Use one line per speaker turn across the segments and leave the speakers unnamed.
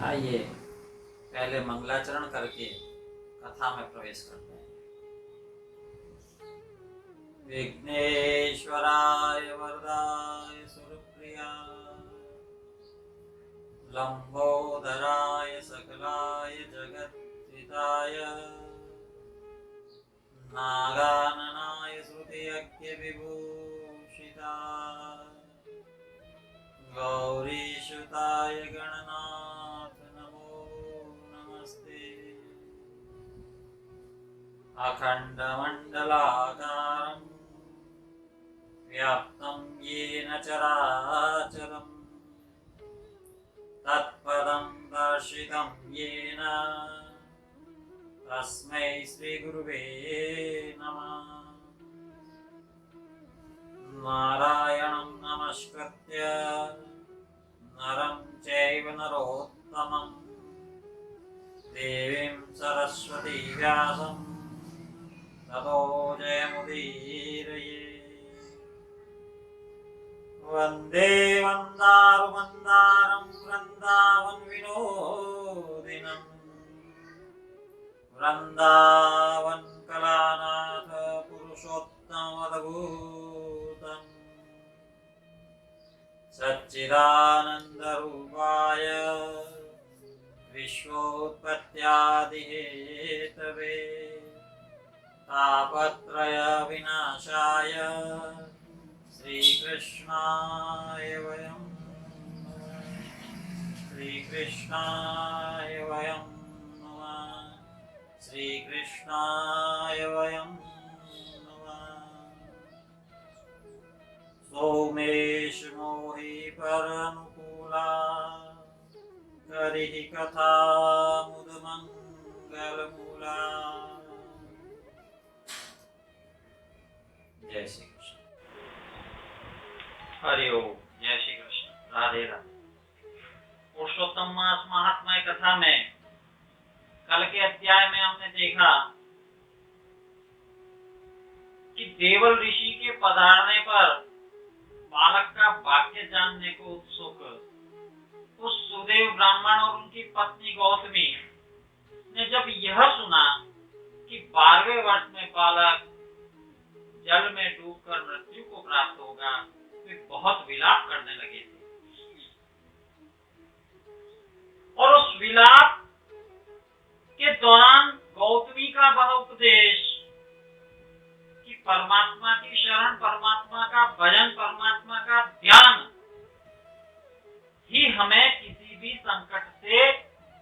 आइए पहले मंगलाचरण करके कथा में प्रवेश करते हैं। विघ्नेश्वराय वरदाय सुरप्रियाय लंबोदराय सकलाय जगद्धिताय नागाननाय श्रुतियज्ञ विभूषिताय गौरीसुताय गणनाथ नमो नमस्ते। अखण्डमण्डलाकारं व्याप्तं येन चराचरं तत्पदं दर्शितं येन तस्मै श्रीगुरुवे नमः। नारायणं नमस्कृत्य नरं चैव नरोत्तमं देवीं सरस्वती व्यासं ततो जयमुदीरये। वन्दे वन्दारुमन्दारं वृन्दावनविनोदिनं वृन्दावनकलानाथ पुरुषोत्तमवद्भूतं सच्चिदानन्दरूपाय विश्वोत्पत्त्यादिहेतवे तापत्रयविनाशाय श्रीकृष्णाय वयं श्रीकृष्णाय वयं नमः श्रीकृष्णाय वयं नमः। सोमेश मोहि परनुकूला करिः कथा मुदमङ्गलमूला। जय श्री कृष्ण। हरि ओम। जय श्री कृष्ण। राधे राधे। पुरुषोत्तम मास महात्म्य कथा में कल के अध्याय में हमने देखा कि देवल ऋषि के पधारने पर बालक का भाग्य जानने को उत्सुक उस सुदेव ब्राह्मण और उनकी पत्नी गौतमी ने जब यह सुना कि 12वें वर्ष में बालक जल में डूबकर मृत्यु को प्राप्त होगा, वे बहुत विलाप करने लगे थे। और उस विलाप के दौरान गौतमी का वह उपदेश कि परमात्मा की शरण, परमात्मा का भजन, परमात्मा का ध्यान ही हमें किसी भी संकट से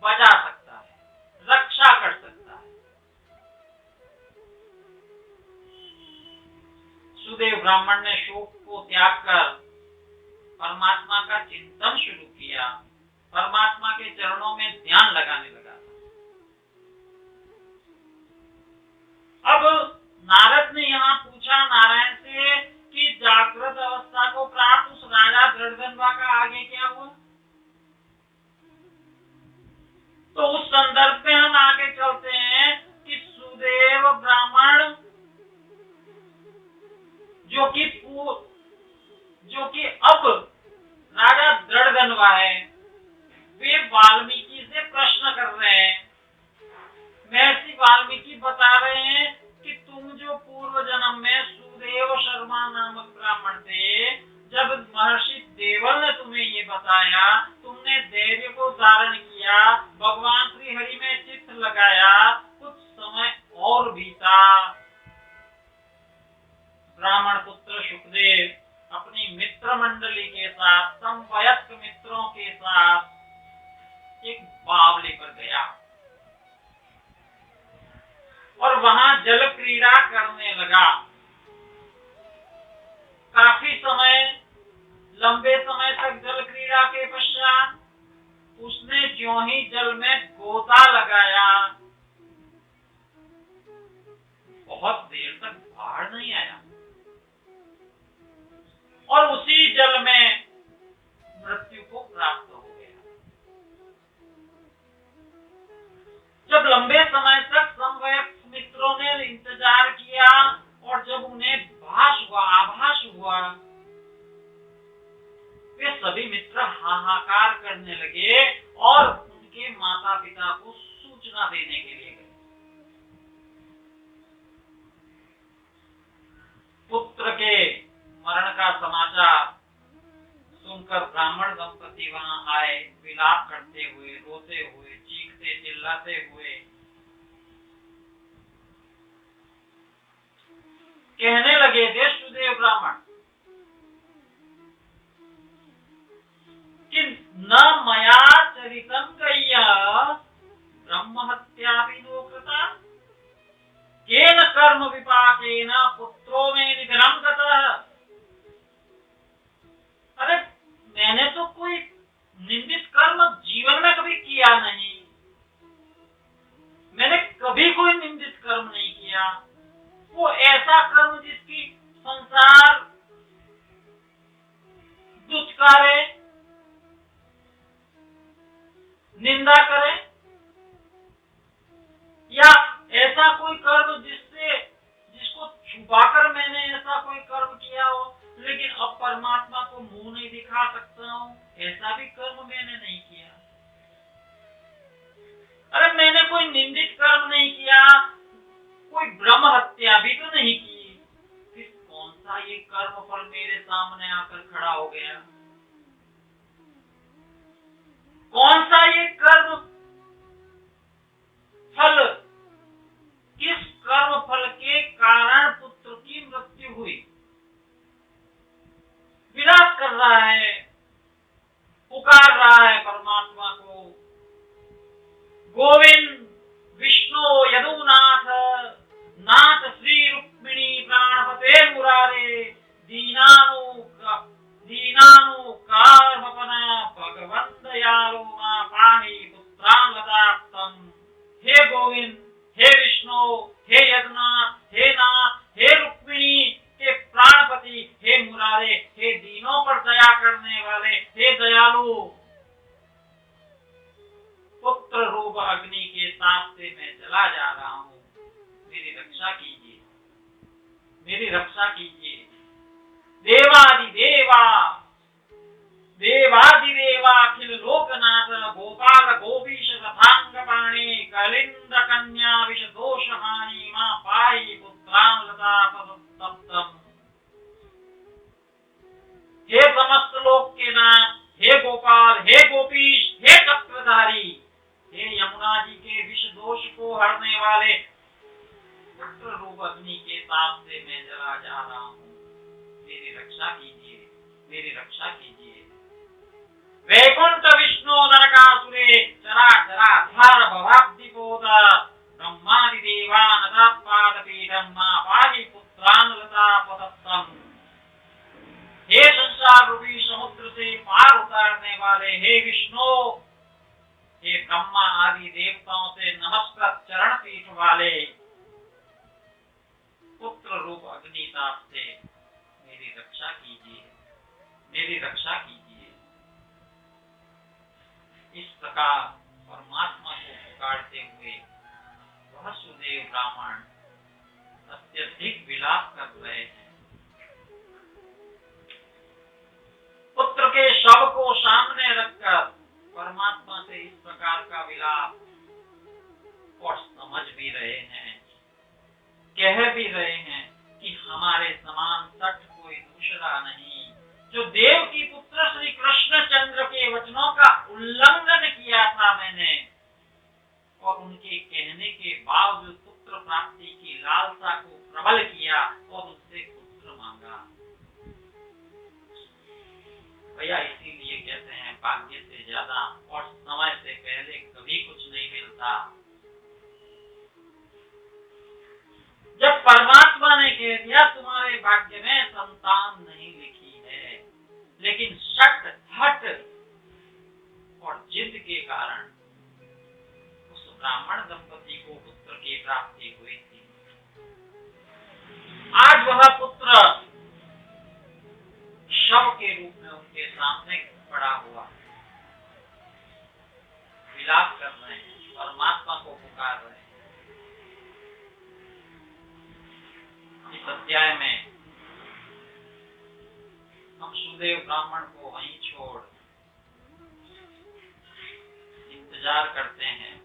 बचा सकता है, रक्षा कर सकता है। सुदेव ब्राह्मण ने शोक को त्याग कर परमात्मा का चिंतन शुरू किया, परमात्मा के चरणों में ध्यान लगाने लगा। अब नारद ने यहाँ पूछा नारायण से कि जागृत अवस्था को प्राप्त उस राजा दृढ़धनवा का आगे क्या हुआ। तो उस संदर्भ में हम आगे चलते हैं कि सुदेव ब्राह्मण जो कि अब राजा दृढ़धनवा है, वे वाल्मीकि से प्रश्न कर रहे हैं। महर्षि वाल्मीकि बता रहे हैं कि तुम जो पूर्व जन्म में सुदेव शर्मा नामक ब्राह्मण थे, जब महर्षि देवल ने तुम्हें ये बताया, तुमने धैर्य को धारण किया, भगवान श्री हरि में चित्त लगाया, कुछ समय और बीता। ब्राह्मण पुत्र सुखदेव अपनी मित्र मंडली के साथ, समवयस्क मित्रों के साथ एक बावली पर गया और वहां जल क्रीड़ा करने लगा। काफी समय, लंबे समय तक जल क्रीड़ा के पश्चात उसने ज्यों ही जल में गोता लगाया, बहुत देर तक बाहर नहीं आया और उसी जल में मृत्यु को प्राप्त हो गया। जब लंबे समय तक समवयस्क मित्रों ने इंतजार किया और जब उन्हें आभास हुआ, वे सभी मित्र हाहाकार करने लगे और माता पिता को सूचना देने के लिए गए। पुत्र के मरण का समाचार सुनकर ब्राह्मण दंपति वहां आए, विलाप करते हुए, रोते हुए, चीखते चिल्लाते हुए। कहने लगे, देशुदेव ब्राह्मण, कि न मया चरितं गय्या ब्रह्म हत्याभिनो कृता, केन कर्म विपाकेन पुत्रो मे निधनं गतः। अरे मैंने तो कोई निंदित कर्म जीवन में कभी किया नहीं, मैंने कभी कोई निंदित कर्म नहीं किया। वो ऐसा कर्म जिसकी संसार दुष्कारे, निंदा करे, या ऐसा कोई कर्म जिसको छुपाकर मैंने ऐसा कोई कर्म किया हो, लेकिन अब परमात्मा को मुंह नहीं दिखा सकता हूं, ऐसा भी कर्म मैंने नहीं किया। अरे मैंने कोई निंदित कर्म नहीं किया, कोई ब्रह्म हत्या भी तो नहीं की, फिर कौन सा ये कर्म फल मेरे सामने आकर खड़ा हो गया? कौन सा ये कर्म फल, किस कर्म फल के कारण पुत्र की मृत्यु हुई? विलाप कर रहा है, पुकार रहा है परमात्मा को, गोविंद विष्णु यदुनाथ नाथ श्री रुक्मिणी प्राणपते मुरारे दीनानुकारपना भगवन् दयालु मा पाहि पुत्रान् लताप्तम्। हे गोविंद, हे विष्णु, हे यदुनाथ, हे नाथ, हे रुक्मिणी के प्राणपति, हे मुरारे, हे दीनों पर दया करने वाले, हे दयालु, पुत्र रूप अग्नि के ताप से मैं जला जा रहा हूँ, मेरी रक्षा कीजिए, मेरी रक्षा कीजिए। देवादिदेवा अखिल लोकनाथ गोपाल गोपीश रथांगपाणि कलिंद कन्या विष दोष हानि मां पाहि पुत्रान् लतापतप्तम्। हे समस्त लोक के नाथ, हे गोपाल, हे गोपीश, हे चक्रधारी, हे यमुना जी के विष दोष को हरने वाले, पुत्र रूप अग्नि के ताप से मैं जला जा रहा हूँ, मेरी रक्षा कीजिए, मेरी रक्षा कीजिए। वैकुंठ विष्णु नरकासुरे चराचराधार भवाब्धिपोत ब्रह्मादि देवानतापादपीठं मां पाहि पुत्रान् लतापतप्तम्। हे संसार रूपी समुद्र से पार उतारने वाले हे विष्णु, हे ब्रह्मा आदि देवताओं से नमस्कृत चरण पीठ वाले, पुत्र रूप अग्निताप से मेरी रक्षा कीजिए, मेरी रक्षा कीजिए। इस प्रकार परमात्मा को पुकारते हुए वह सुदेव ब्राह्मण अत्यधिक विलाप कर रहे हैं। पुत्र के शव को सामने रखकर परमात्मा से इस प्रकार का विलाप और समझ भी रहे हैं, कह भी रहे हैं कि हमारे समान सठ कोई दूसरा नहीं, जो देव की पुत्र श्री कृष्ण चंद्र के वचनों का उल्लंघन किया था मैंने, और उनके कहने के बावजूद पुत्र प्राप्ति की लालसा को प्रबल किया और उनसे पुत्र मांगा। भैया इसीलिए कहते हैं भाग्य से ज्यादा और समय से पहले कभी कुछ नहीं मिलता। जब परमात्मा ने कह दिया तुम्हारे भाग्य में संतान नहीं लिखी है, लेकिन शक हट और जिद के कारण उस ब्राह्मण दंपति को पुत्र की प्राप्ति हुई थी। आज वह पुत्र शव के रूप में उनके सामने पड़ा हुआ, विलाप कर रहे हैं, परमात्मा को पुकार रहे हैं। इस अध्याय में हम सुदेव ब्राह्मण को वहीं छोड़ इंतजार करते हैं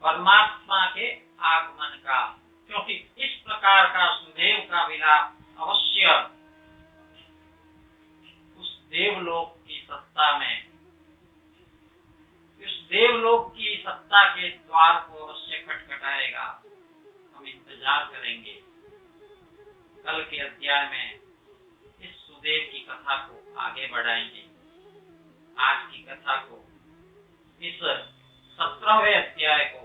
परमात्मा के आगमन का, क्योंकि इस प्रकार का सुदेव का विलाप अवश्य उस देवलोक की सत्ता में, उस देवलोक की सत्ता के द्वार को अवश्य खटखटाएगा। हम इंतजार करेंगे। कल के अध्याय में इस सुदेव की कथा को आगे बढ़ाएंगे। आज की कथा को, इस 17वें अध्याय को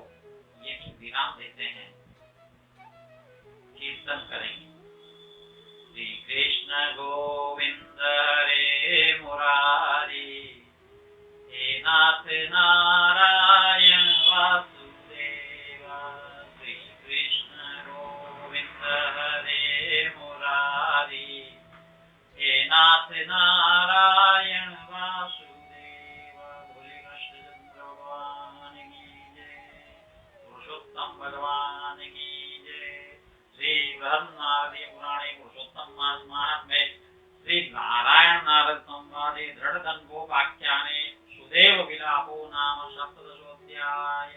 यही विराम देते हैं। कीर्तन करेंगे। श्री कृष्ण गोविंद हरे मुरारी, हे नाथ नारायण वासुदेव। श्री कृष्ण गोविंद हरे मुरारी, हे नाथ नारायण वासुदेव। बोले कृष्णचंद्र भगवान की जय, पुरुषोत्तम भगवान की जय। श्री बृहन्नारदीय पुराणे पुरुषोत्तम मास महात्म्ये श्री नारायण नारद संवादे दृढ़ दंभोपाख्याने सुदेव विलापो नाम 17 अध्याय।